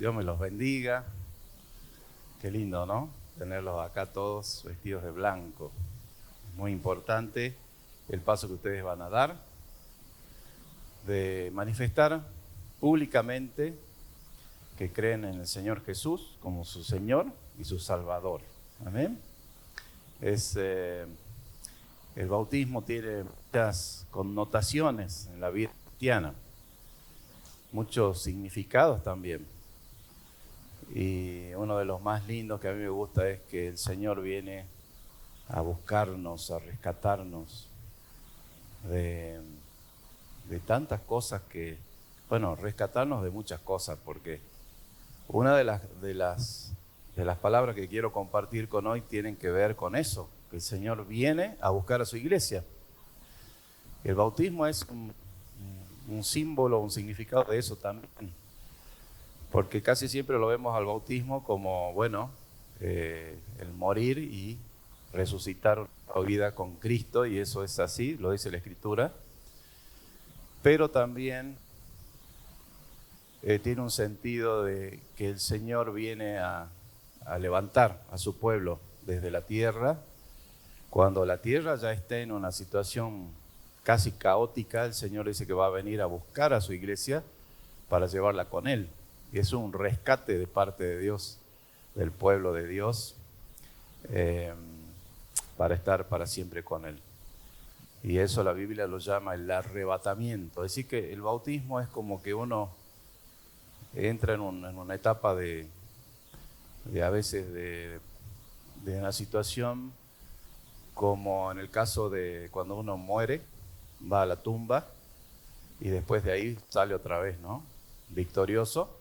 Dios me los bendiga. Qué lindo, ¿no? Tenerlos acá todos vestidos de blanco. Muy importante el paso que ustedes van a dar de manifestar públicamente que creen en el Señor Jesús como su Señor y su Salvador. Amén. El bautismo tiene muchas connotaciones en la vida cristiana, muchos significados también. Y uno de los más lindos que a mí me gusta es que el Señor viene a buscarnos, a rescatarnos de tantas cosas que, bueno, rescatarnos de muchas cosas, porque una de las palabras que quiero compartir con hoy tienen que ver con eso, que el Señor viene a buscar a su iglesia. El bautismo es un símbolo, un significado de eso también, porque casi siempre lo vemos al bautismo como, bueno, el morir y resucitar la vida con Cristo, y eso es así, lo dice la Escritura, pero también tiene un sentido de que el Señor viene a levantar a su pueblo desde la tierra. Cuando la tierra ya esté en una situación casi caótica, el Señor dice que va a venir a buscar a su iglesia para llevarla con Él. Y es un rescate de parte de Dios, del pueblo de Dios, para estar para siempre con Él. Y eso la Biblia lo llama el arrebatamiento. Es decir, que el bautismo es como que uno entra en una etapa de a veces de una situación como en el caso de cuando uno muere, va a la tumba y después de ahí sale otra vez, ¿no? Victorioso.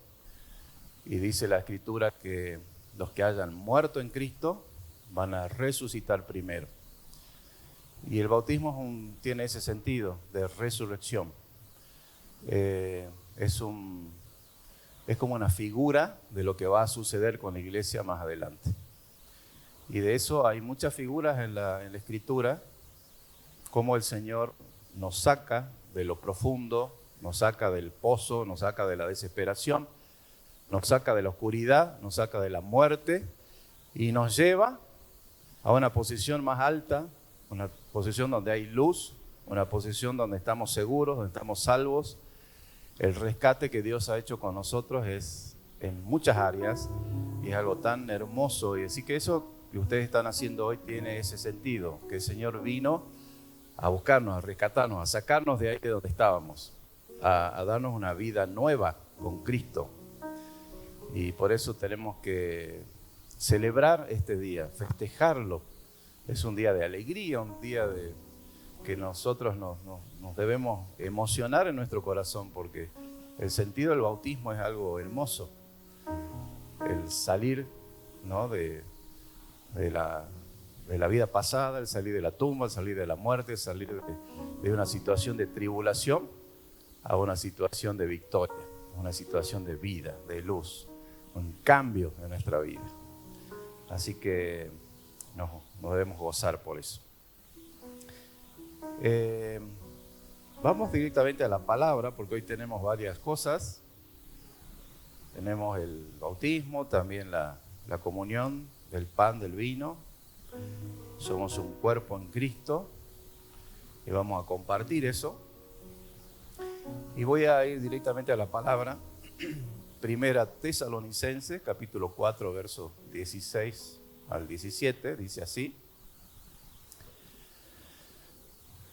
Y dice la Escritura que los que hayan muerto en Cristo van a resucitar primero. Y el bautismo tiene ese sentido de resurrección. Es como una figura de lo que va a suceder con la iglesia más adelante. Y de eso hay muchas figuras en la Escritura, cómo el Señor nos saca de lo profundo, nos saca del pozo, nos saca de la desesperación, nos saca de la oscuridad, nos saca de la muerte y nos lleva a una posición más alta, una posición donde hay luz, una posición donde estamos seguros, donde estamos salvos. El rescate que Dios ha hecho con nosotros es en muchas áreas y es algo tan hermoso. Y así que eso que ustedes están haciendo hoy tiene ese sentido, que el Señor vino a buscarnos, a rescatarnos, a sacarnos de ahí de donde estábamos, a darnos una vida nueva con Cristo. Y por eso tenemos que celebrar este día, festejarlo. Es un día de alegría, un día que nosotros nos debemos emocionar en nuestro corazón, porque el sentido del bautismo es algo hermoso. El salir, ¿no?, de la vida pasada, el salir de la tumba, el salir de la muerte, el salir de una situación de tribulación a una situación de victoria, una situación de vida, de luz, un cambio en nuestra vida. Así que nos debemos gozar por eso. Vamos directamente a la palabra, porque hoy tenemos varias cosas. Tenemos el bautismo, también la comunión del pan, del vino. Somos un cuerpo en Cristo y vamos a compartir eso. Y voy a ir directamente a la palabra. Primera Tesalonicenses, capítulo 4, versos 16 al 17, dice así.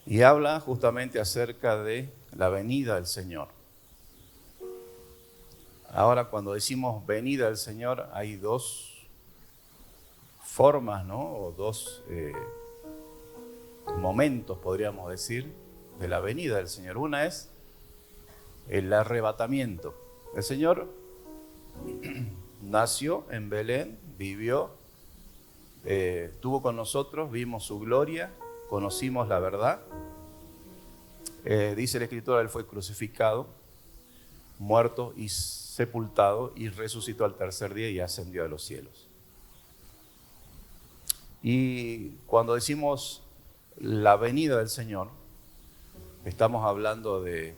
Y habla justamente acerca de la venida del Señor. Ahora, cuando decimos venida del Señor, hay dos formas, ¿no? O dos momentos, podríamos decir, de la venida del Señor. Una es el arrebatamiento. El Señor nació en Belén, vivió, estuvo con nosotros, vimos su gloria, conocimos la verdad. Dice la Escritura, Él fue crucificado, muerto y sepultado, y resucitó al tercer día y ascendió a los cielos. Y cuando decimos la venida del Señor, estamos hablando de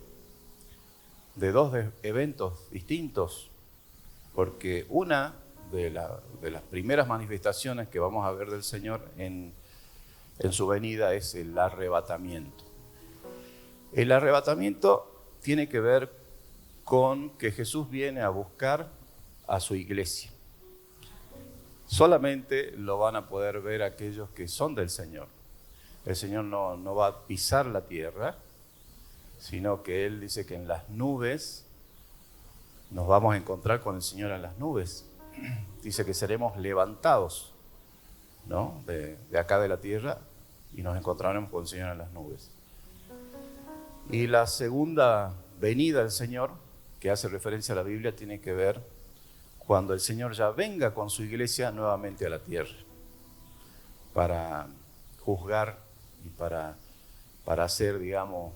dos eventos distintos. porque una de las primeras manifestaciones que vamos a ver del Señor en su venida es el arrebatamiento. El arrebatamiento tiene que ver con que Jesús viene a buscar a su iglesia. Solamente lo van a poder ver aquellos que son del Señor. El Señor no va a pisar la tierra, sino que Él dice que en las nubes nos vamos a encontrar con el Señor en las nubes. Dice que seremos levantados, ¿no?, de acá de la tierra y nos encontraremos con el Señor en las nubes. Y la segunda venida del Señor, que hace referencia a la Biblia, tiene que ver cuando el Señor ya venga con su iglesia nuevamente a la tierra para juzgar y para hacer, digamos,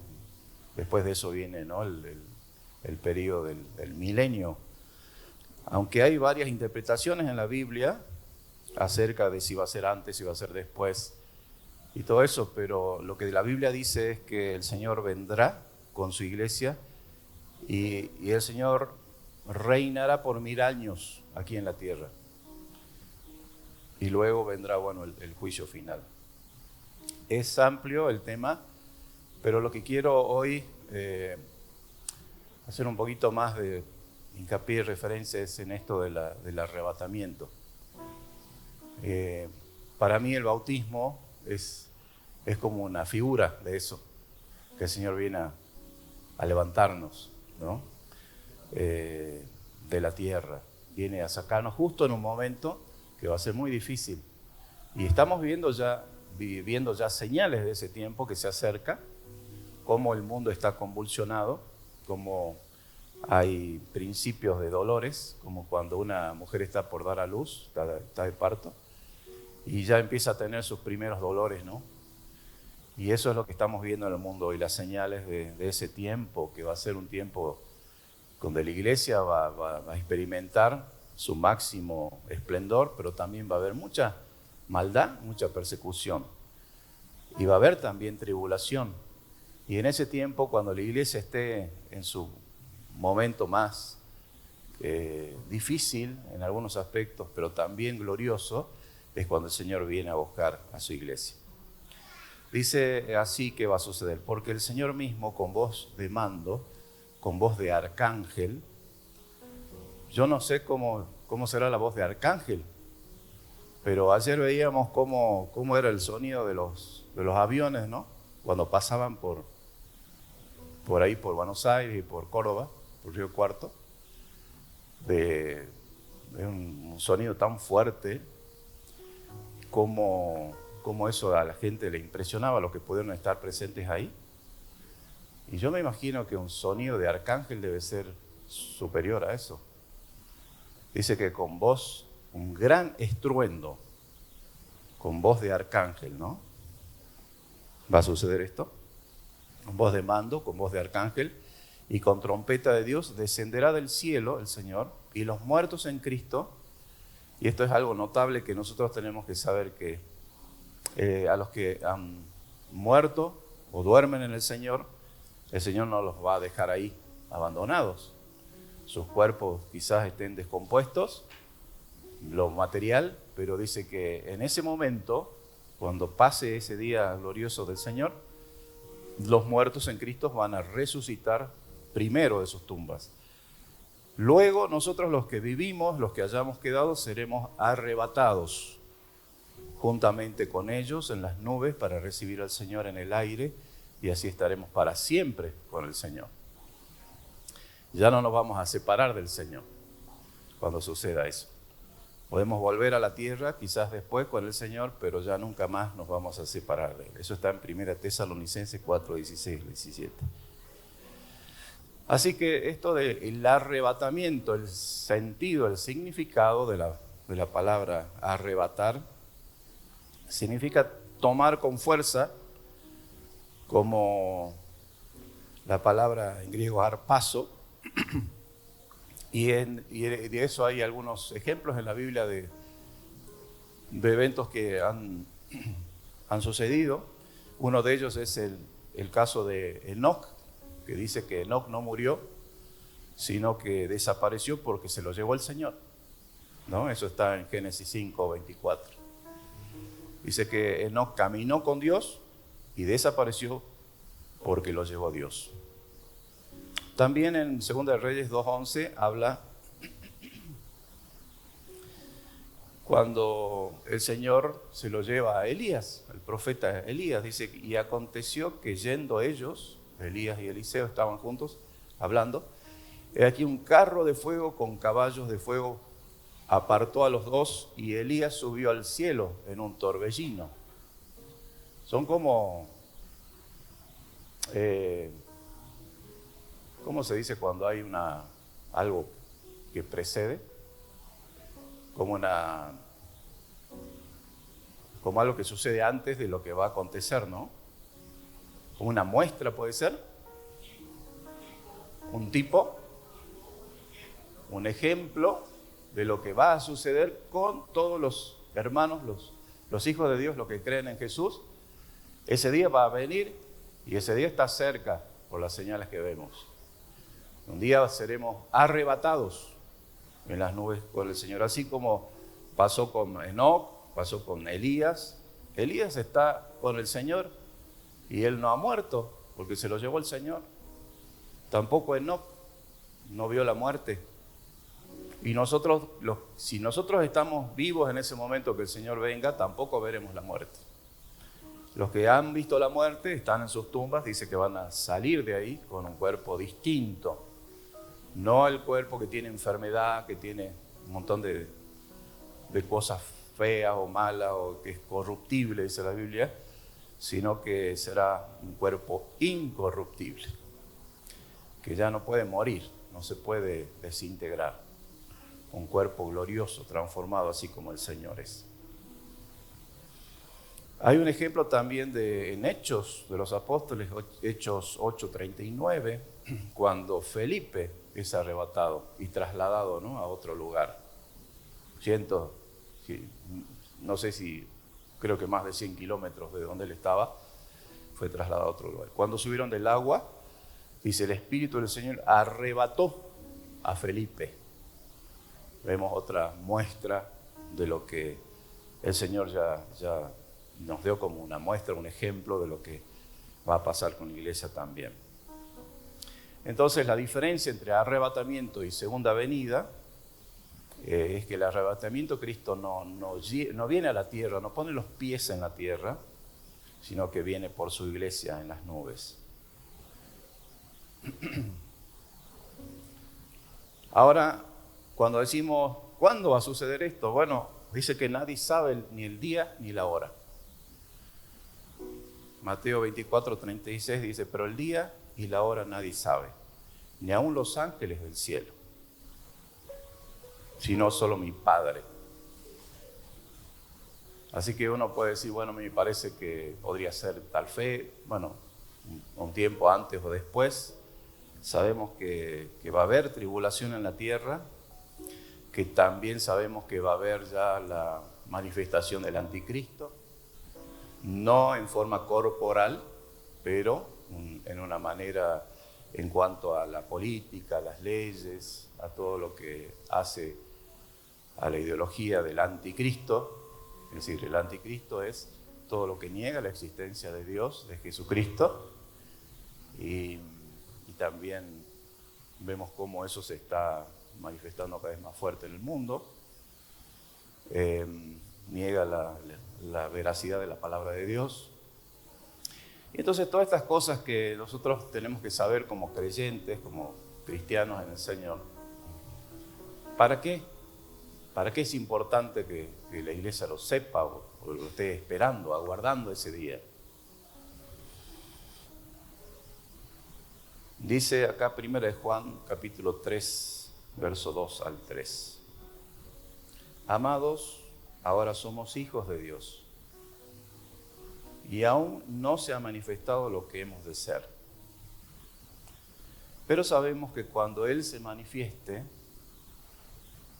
después de eso viene, ¿no?, el periodo del milenio. Aunque hay varias interpretaciones en la Biblia acerca de si va a ser antes, si va a ser después y todo eso, pero lo que la Biblia dice es que el Señor vendrá con su iglesia y el Señor reinará por 1000 años aquí en la tierra. Y luego vendrá, bueno, el juicio final. Es amplio el tema, pero lo que quiero hoy hacer un poquito más de hincapié y referencias en esto del arrebatamiento. Para mí el bautismo es como una figura de eso, que el Señor viene a levantarnos, ¿no?, de la tierra, viene a sacarnos justo en un momento que va a ser muy difícil. Y estamos viviendo ya señales de ese tiempo que se acerca, cómo el mundo está convulsionado, cómo hay principios de dolores, como cuando una mujer está por dar a luz, está de parto, y ya empieza a tener sus primeros dolores, ¿no? Y eso es lo que estamos viendo en el mundo hoy, las señales de ese tiempo, que va a ser un tiempo donde la iglesia va a experimentar su máximo esplendor, pero también va a haber mucha maldad, mucha persecución. Y va a haber también tribulación. Y en ese tiempo, cuando la iglesia esté en su momento más difícil en algunos aspectos, pero también glorioso, es cuando el Señor viene a buscar a su iglesia. Dice así que va a suceder, porque el Señor mismo con voz de mando, con voz de arcángel, yo no sé cómo será la voz de arcángel, pero ayer veíamos cómo era el sonido de los aviones, ¿no?, cuando pasaban por ahí, por Buenos Aires y por Córdoba, por Río Cuarto, de un sonido tan fuerte, como eso a la gente le impresionaba, a los que pudieron estar presentes ahí. Y yo me imagino que un sonido de arcángel debe ser superior a eso. Dice que con voz, un gran estruendo, con voz de arcángel, ¿no?, va a suceder esto. Con voz de mando, con voz de arcángel y con trompeta de Dios descenderá del cielo el Señor, y los muertos en Cristo, y esto es algo notable que nosotros tenemos que saber, que a los que han muerto o duermen en el Señor no los va a dejar ahí abandonados. Sus cuerpos quizás estén descompuestos, lo material, pero dice que en ese momento, cuando pase ese día glorioso del Señor, los muertos en Cristo van a resucitar primero de sus tumbas. Luego nosotros, los que vivimos, los que hayamos quedado, seremos arrebatados juntamente con ellos en las nubes para recibir al Señor en el aire, y así estaremos para siempre con el Señor. Ya no nos vamos a separar del Señor cuando suceda eso. Podemos volver a la tierra quizás después con el Señor, pero ya nunca más nos vamos a separar de Él. Eso está en 1 Tesalonicenses 4, 16, 17. Así que esto del arrebatamiento, el sentido, el significado de la palabra arrebatar, significa tomar con fuerza, como la palabra en griego arpazo, y de eso hay algunos ejemplos en la Biblia de eventos que han sucedido. Uno de ellos es el caso de Enoc, que dice que Enoc no murió sino que desapareció porque se lo llevó el Señor, ¿no? Eso está en Génesis 5:24. Dice que Enoc caminó con Dios y desapareció porque lo llevó Dios. También en 2 de Reyes 2:11 habla cuando el Señor se lo lleva a Elías, el profeta Elías. Dice, y aconteció que yendo ellos, Elías y Eliseo estaban juntos hablando, he aquí un carro de fuego con caballos de fuego apartó a los dos y Elías subió al cielo en un torbellino. Son como, ¿cómo se dice cuando hay algo que precede? Como algo que sucede antes de lo que va a acontecer, ¿no? Como una muestra puede ser, un tipo, un ejemplo de lo que va a suceder con todos los hermanos, los hijos de Dios, los que creen en Jesús. Ese día va a venir y ese día está cerca por las señales que vemos. Un día seremos arrebatados en las nubes con el Señor, así como pasó con Enoc, pasó con Elías. Elías está con el Señor y él no ha muerto porque se lo llevó el Señor. Tampoco Enoc no vio la muerte. Y nosotros, si nosotros estamos vivos en ese momento que el Señor venga, tampoco veremos la muerte. Los que han visto la muerte están en sus tumbas, dice que van a salir de ahí con un cuerpo distinto. No el cuerpo que tiene enfermedad, que tiene un montón de cosas feas o malas o que es corruptible, dice la Biblia, sino que será un cuerpo incorruptible, que ya no puede morir, no se puede desintegrar. Un cuerpo glorioso, transformado así como el Señor es. Hay un ejemplo también en Hechos de los Apóstoles, Hechos 8:39, cuando Felipe es arrebatado y trasladado, ¿no?, a otro lugar. No sé si, creo que más de 100 kilómetros de donde él estaba, fue trasladado a otro lugar. Cuando subieron del agua, dice, el Espíritu del Señor arrebató a Felipe. Vemos otra muestra de lo que el Señor ya nos dio como una muestra, un ejemplo de lo que va a pasar con la iglesia también. Entonces, la diferencia entre arrebatamiento y segunda venida es que el arrebatamiento, Cristo no viene a la tierra, no pone los pies en la tierra, sino que viene por su iglesia en las nubes. Ahora, cuando decimos, ¿cuándo va a suceder esto? Bueno, dice que nadie sabe ni el día ni la hora. Mateo 24:36 dice, pero el día y la hora nadie sabe, ni aun los ángeles del cielo, sino solo mi Padre. Así que uno puede decir, bueno, me parece que podría ser tal fe, bueno, un tiempo antes o después. Sabemos que va a haber tribulación en la tierra, que también sabemos que va a haber ya la manifestación del anticristo, no en forma corporal, pero en una manera en cuanto a la política, a las leyes, a todo lo que hace a la ideología del anticristo. Es decir, el anticristo es todo lo que niega la existencia de Dios, de Jesucristo, y también vemos cómo eso se está manifestando cada vez más fuerte en el mundo. Niega la veracidad de la palabra de Dios. Y entonces todas estas cosas que nosotros tenemos que saber como creyentes, como cristianos en el Señor, ¿para qué? ¿Para qué es importante que la iglesia lo sepa o lo esté esperando, aguardando ese día? Dice acá 1 Juan capítulo 3, verso 2 al 3. Amados, ahora somos hijos de Dios y aún no se ha manifestado lo que hemos de ser. Pero sabemos que cuando Él se manifieste,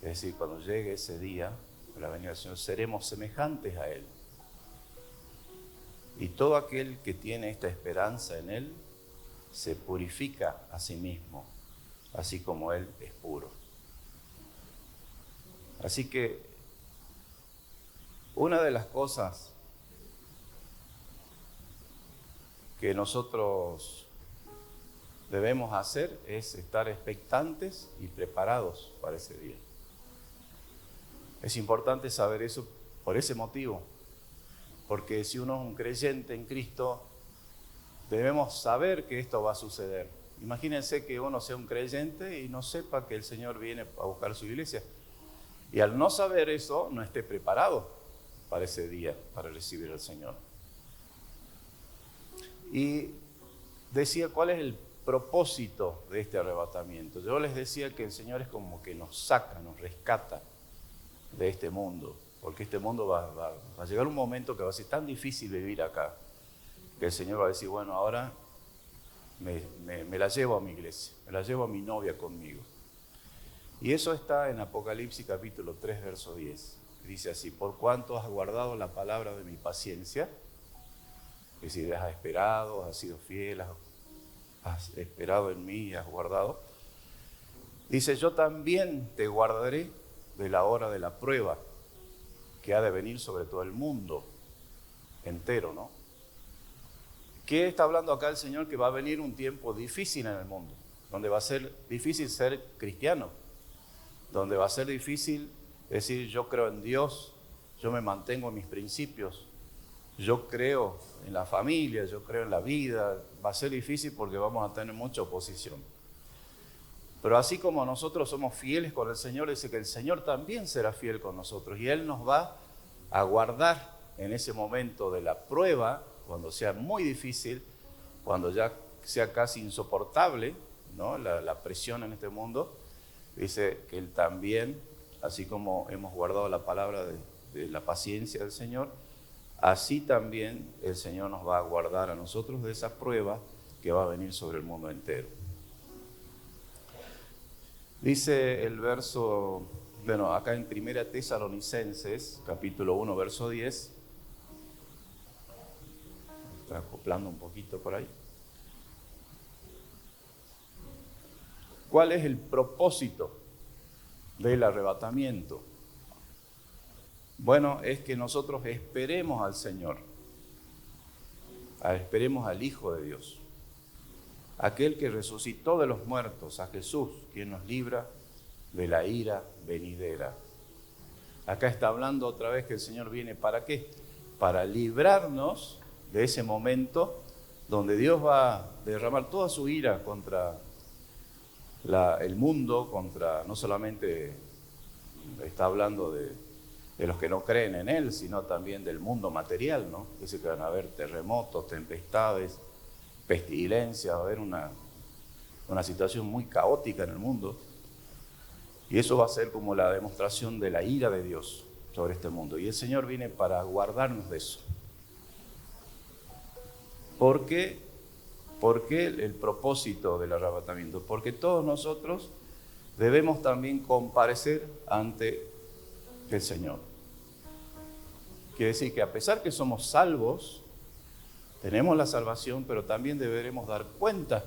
es decir, cuando llegue ese día, la venida del Señor, seremos semejantes a Él. Y todo aquel que tiene esta esperanza en Él, se purifica a sí mismo, así como Él es puro. Así que una de las cosas que nosotros debemos hacer es estar expectantes y preparados para ese día. Es importante saber eso por ese motivo, porque si uno es un creyente en Cristo, debemos saber que esto va a suceder. Imagínense que uno sea un creyente y no sepa que el Señor viene a buscar su iglesia. Y al no saber eso, no esté preparado para ese día, para recibir al Señor. Y decía, ¿cuál es el propósito de este arrebatamiento? Yo les decía que el Señor es como que nos saca, nos rescata de este mundo, porque este mundo va a llegar un momento que va a ser tan difícil vivir acá, que el Señor va a decir, bueno, ahora me la llevo a mi iglesia, me la llevo a mi novia conmigo. Y eso está en Apocalipsis capítulo 3, verso 10. Dice así, por cuanto has guardado la palabra de mi paciencia, es decir, has esperado, has sido fiel, has esperado en mí y has guardado. Dice, yo también te guardaré de la hora de la prueba que ha de venir sobre todo el mundo entero, ¿no? ¿Qué está hablando acá el Señor? Que va a venir un tiempo difícil en el mundo, donde va a ser difícil ser cristiano, donde va a ser difícil decir yo creo en Dios, yo me mantengo en mis principios, yo creo en la familia, yo creo en la vida. Va a ser difícil porque vamos a tener mucha oposición. Pero así como nosotros somos fieles con el Señor, dice que el Señor también será fiel con nosotros y Él nos va a guardar en ese momento de la prueba, cuando sea muy difícil, cuando ya sea casi insoportable, ¿no? La presión en este mundo. Dice que Él también, así como hemos guardado la palabra de la paciencia del Señor, así también el Señor nos va a guardar a nosotros de esa prueba que va a venir sobre el mundo entero. Dice el verso, bueno, acá en 1 Tesalonicenses, capítulo 1, verso 10, está acoplando un poquito por ahí. ¿Cuál es el propósito del arrebatamiento? Bueno, es que nosotros esperemos al Señor, esperemos al Hijo de Dios, aquel que resucitó de los muertos, a Jesús, quien nos libra de la ira venidera. Acá está hablando otra vez que el Señor viene, ¿para qué? Para librarnos de ese momento donde Dios va a derramar toda su ira contra el mundo, contra, no solamente está hablando de los que no creen en Él, sino también del mundo material, ¿no? Dice que van a haber terremotos, tempestades, pestilencias, va a haber una situación muy caótica en el mundo. Y eso va a ser como la demostración de la ira de Dios sobre este mundo. Y el Señor viene para guardarnos de eso. ¿Por qué? ¿Por qué el propósito del arrebatamiento? Porque todos nosotros debemos también comparecer ante el Señor. Quiere decir que a pesar que somos salvos, tenemos la salvación, pero también deberemos dar cuenta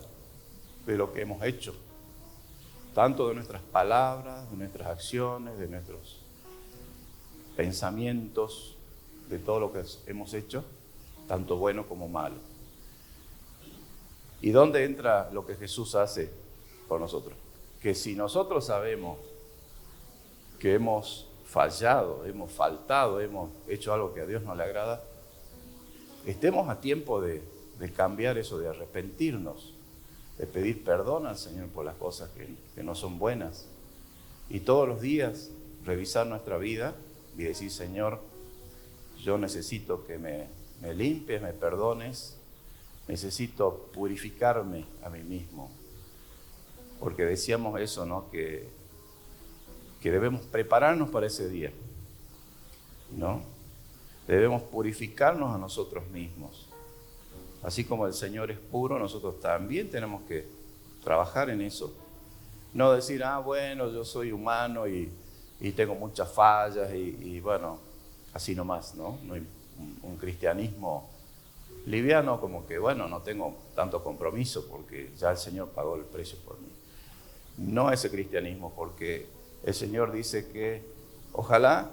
de lo que hemos hecho, tanto de nuestras palabras, de nuestras acciones, de nuestros pensamientos, de todo lo que hemos hecho, tanto bueno como malo. ¿Y dónde entra lo que Jesús hace por nosotros? Que si nosotros sabemos que hemos fallado, hemos faltado, hemos hecho algo que a Dios no le agrada, estemos a tiempo de cambiar eso, de arrepentirnos, de pedir perdón al Señor por las cosas que no son buenas. Y todos los días revisar nuestra vida y decir, Señor, yo necesito que me limpies, me perdones, necesito purificarme a mí mismo. Porque decíamos eso, ¿no? Que debemos prepararnos para ese día, ¿no? Debemos purificarnos a nosotros mismos. Así como el Señor es puro, nosotros también tenemos que trabajar en eso. No decir, bueno, yo soy humano y tengo muchas fallas y bueno, así nomás, ¿no? No hay un cristianismo liviano, como que, bueno, no tengo tanto compromiso porque ya el Señor pagó el precio por mí. no ese cristianismo, porque el Señor dice que ojalá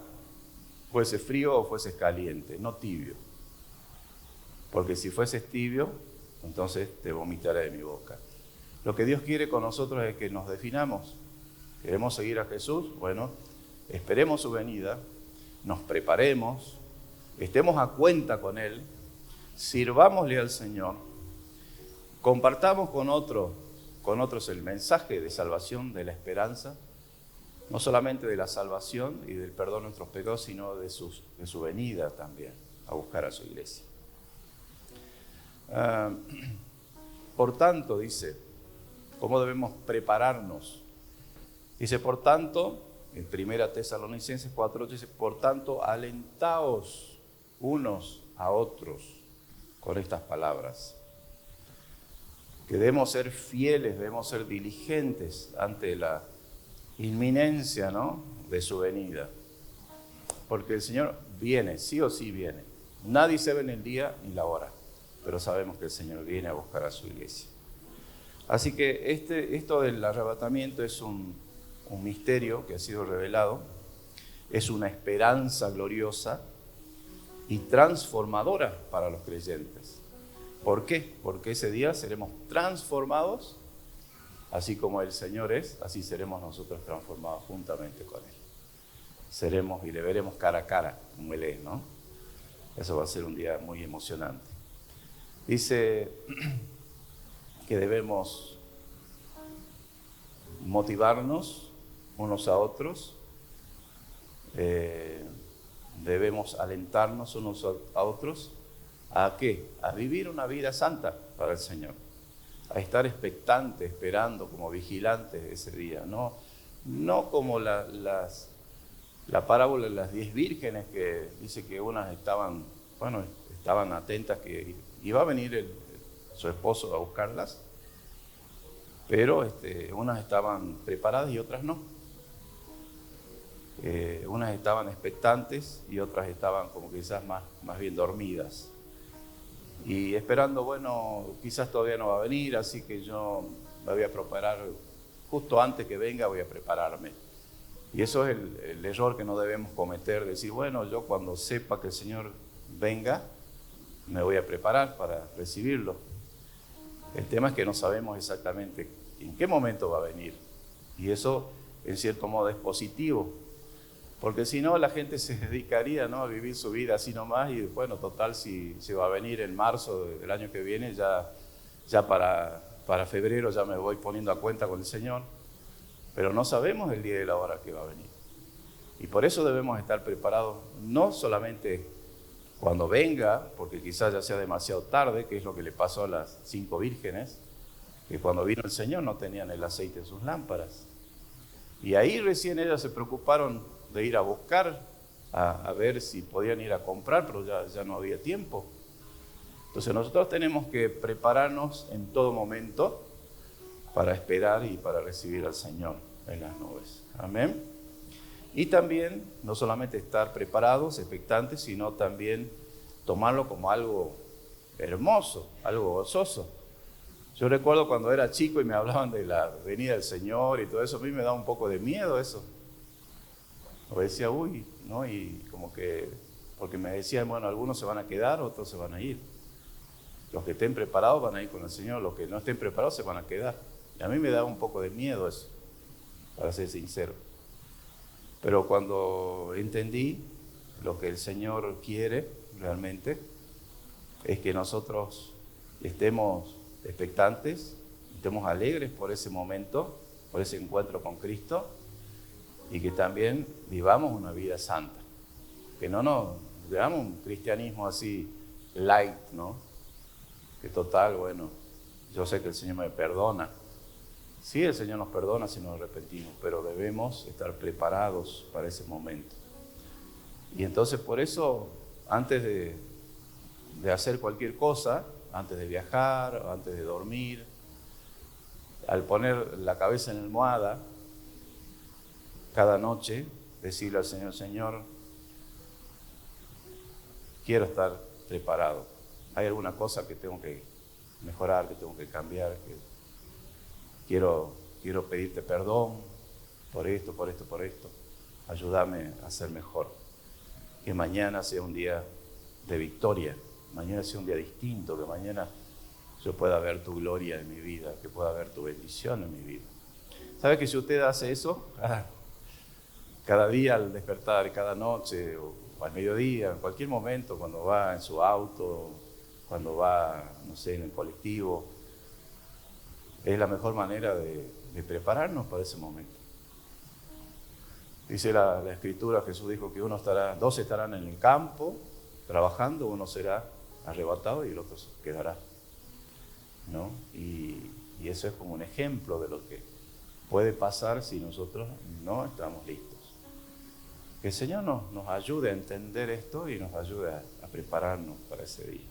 fuese frío o fuese caliente, no tibio. Porque si fueses tibio, entonces te vomitaré de mi boca. Lo que Dios quiere con nosotros es que nos definamos. ¿Queremos seguir a Jesús? Bueno, esperemos su venida, nos preparemos, estemos a cuenta con Él, sirvámosle al Señor, compartamos con otros el mensaje de salvación, de la esperanza, no solamente de la salvación y del perdón de nuestros pecados, sino de su venida también a buscar a su iglesia. Por tanto, dice, ¿cómo debemos prepararnos? Dice, por tanto, en 1 Tesalonicenses 4:8 dice, por tanto, alentaos unos a otros con estas palabras. Que debemos ser fieles, debemos ser diligentes ante la inminencia, ¿no?, de su venida. Porque el Señor viene, sí o sí viene. Nadie sabe ni el día ni la hora, pero sabemos que el Señor viene a buscar a su iglesia. Así que esto del arrebatamiento es un misterio que ha sido revelado, es una esperanza gloriosa y transformadora para los creyentes. ¿Por qué? Porque ese día seremos transformados, así como el Señor es, así seremos nosotros transformados juntamente con Él. Seremos y le veremos cara a cara, como Él es, ¿no? Eso va a ser un día muy emocionante. Dice que debemos motivarnos unos a otros, debemos alentarnos unos a otros. ¿A qué? A vivir una vida santa para el Señor, a estar expectantes, esperando como vigilantes ese día, no como la parábola de las 10 vírgenes que dice que unas estaban atentas que iba a venir su esposo a buscarlas, pero unas estaban preparadas y otras no. Unas estaban expectantes y otras estaban como quizás más bien dormidas. Y esperando, bueno, quizás todavía no va a venir, así que yo me voy a preparar, justo antes que venga voy a prepararme. Y eso es el error que no debemos cometer, decir, bueno, yo cuando sepa que el Señor venga, me voy a preparar para recibirlo. El tema es que no sabemos exactamente en qué momento va a venir. Y eso, en cierto modo, es positivo. Porque si no, la gente se dedicaría, ¿no?, a vivir su vida así nomás y, bueno, total, si va a venir en marzo del año que viene, ya para febrero ya me voy poniendo a cuenta con el Señor. Pero no sabemos el día y la hora que va a venir. Y por eso debemos estar preparados, no solamente cuando venga, porque quizás ya sea demasiado tarde, que es lo que le pasó a las 5 vírgenes, que cuando vino el Señor no tenían el aceite en sus lámparas. Y ahí recién ellas se preocuparon de ir a buscar, a ver si podían ir a comprar, pero ya no había tiempo. Entonces nosotros tenemos que prepararnos en todo momento para esperar y para recibir al Señor en las nubes. Amén. Y también, no solamente estar preparados, expectantes, sino también tomarlo como algo hermoso, algo gozoso. Yo recuerdo cuando era chico y me hablaban de la venida del Señor y todo eso, a mí me daba un poco de miedo eso. O decía, uy, ¿no? Y como que, porque me decían, bueno, algunos se van a quedar, otros se van a ir. Los que estén preparados van a ir con el Señor, los que no estén preparados se van a quedar. Y a mí me daba un poco de miedo eso, para ser sincero. Pero cuando entendí lo que el Señor quiere realmente, es que nosotros estemos expectantes, estemos alegres por ese momento, por ese encuentro con Cristo, y que también vivamos una vida santa. Que no nos veamos un cristianismo así light, ¿no? Que total, bueno, yo sé que el Señor me perdona. Sí, el Señor nos perdona si nos arrepentimos, pero debemos estar preparados para ese momento. Y entonces por eso, antes de hacer cualquier cosa, antes de viajar, antes de dormir, al poner la cabeza en la almohada, cada noche, decirle al Señor, Señor, quiero estar preparado. Hay alguna cosa que tengo que mejorar, que tengo que cambiar, que quiero quiero pedirte perdón por esto, por esto, por esto. Ayúdame a ser mejor. Que mañana sea un día de victoria, mañana sea un día distinto, que mañana yo pueda ver tu gloria en mi vida, que pueda ver tu bendición en mi vida. ¿Sabe que si usted hace eso, cada día al despertar, cada noche o al mediodía, en cualquier momento, cuando va en su auto, cuando va, no sé, en el colectivo, es la mejor manera de prepararnos para ese momento? Dice la Escritura, Jesús dijo que dos estarán en el campo trabajando, uno será arrebatado y el otro quedará, ¿no? Y eso es como un ejemplo de lo que puede pasar si nosotros no estamos listos. Que el Señor nos ayude a entender esto y nos ayude a prepararnos para ese día.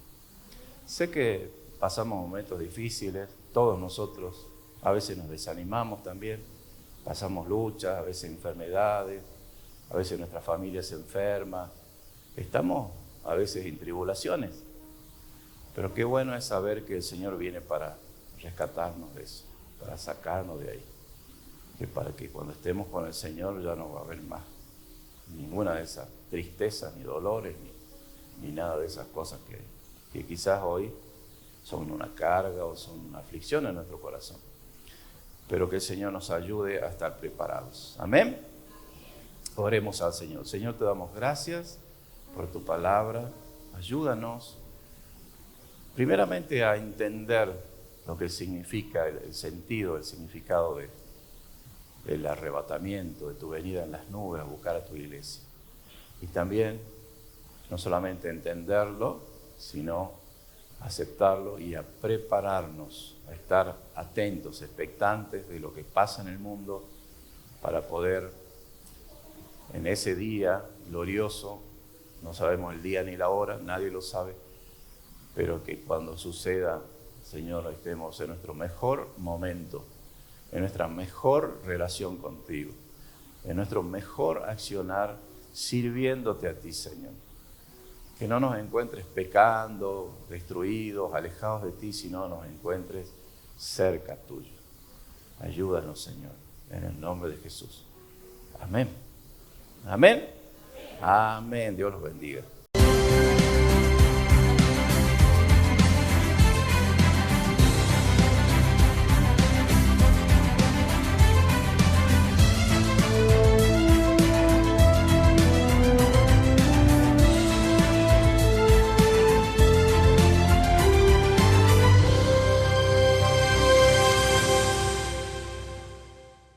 Sé que pasamos momentos difíciles, todos nosotros, a veces nos desanimamos también, pasamos luchas, a veces enfermedades, a veces nuestra familia se enferma, estamos a veces en tribulaciones, pero qué bueno es saber que el Señor viene para rescatarnos de eso, para sacarnos de ahí, que para que cuando estemos con el Señor ya no va a haber más ninguna de esas tristezas, ni dolores, ni nada de esas cosas que quizás hoy son una carga o son una aflicción en nuestro corazón. Pero que el Señor nos ayude a estar preparados. Amén. Oremos al Señor. Señor, te damos gracias por tu palabra. Ayúdanos primeramente a entender lo que significa el sentido, el significado del arrebatamiento, de tu venida en las nubes a buscar a tu iglesia. Y también no solamente entenderlo, sino aceptarlo y a prepararnos, a estar atentos, expectantes de lo que pasa en el mundo para poder en ese día glorioso, no sabemos el día ni la hora, nadie lo sabe, pero que cuando suceda, Señor, estemos en nuestro mejor momento, en nuestra mejor relación contigo, en nuestro mejor accionar sirviéndote a ti, Señor. Que no nos encuentres pecando, destruidos, alejados de ti, sino nos encuentres cerca tuyo. Ayúdanos, Señor, en el nombre de Jesús. Amén. Amén. Amén. Dios los bendiga.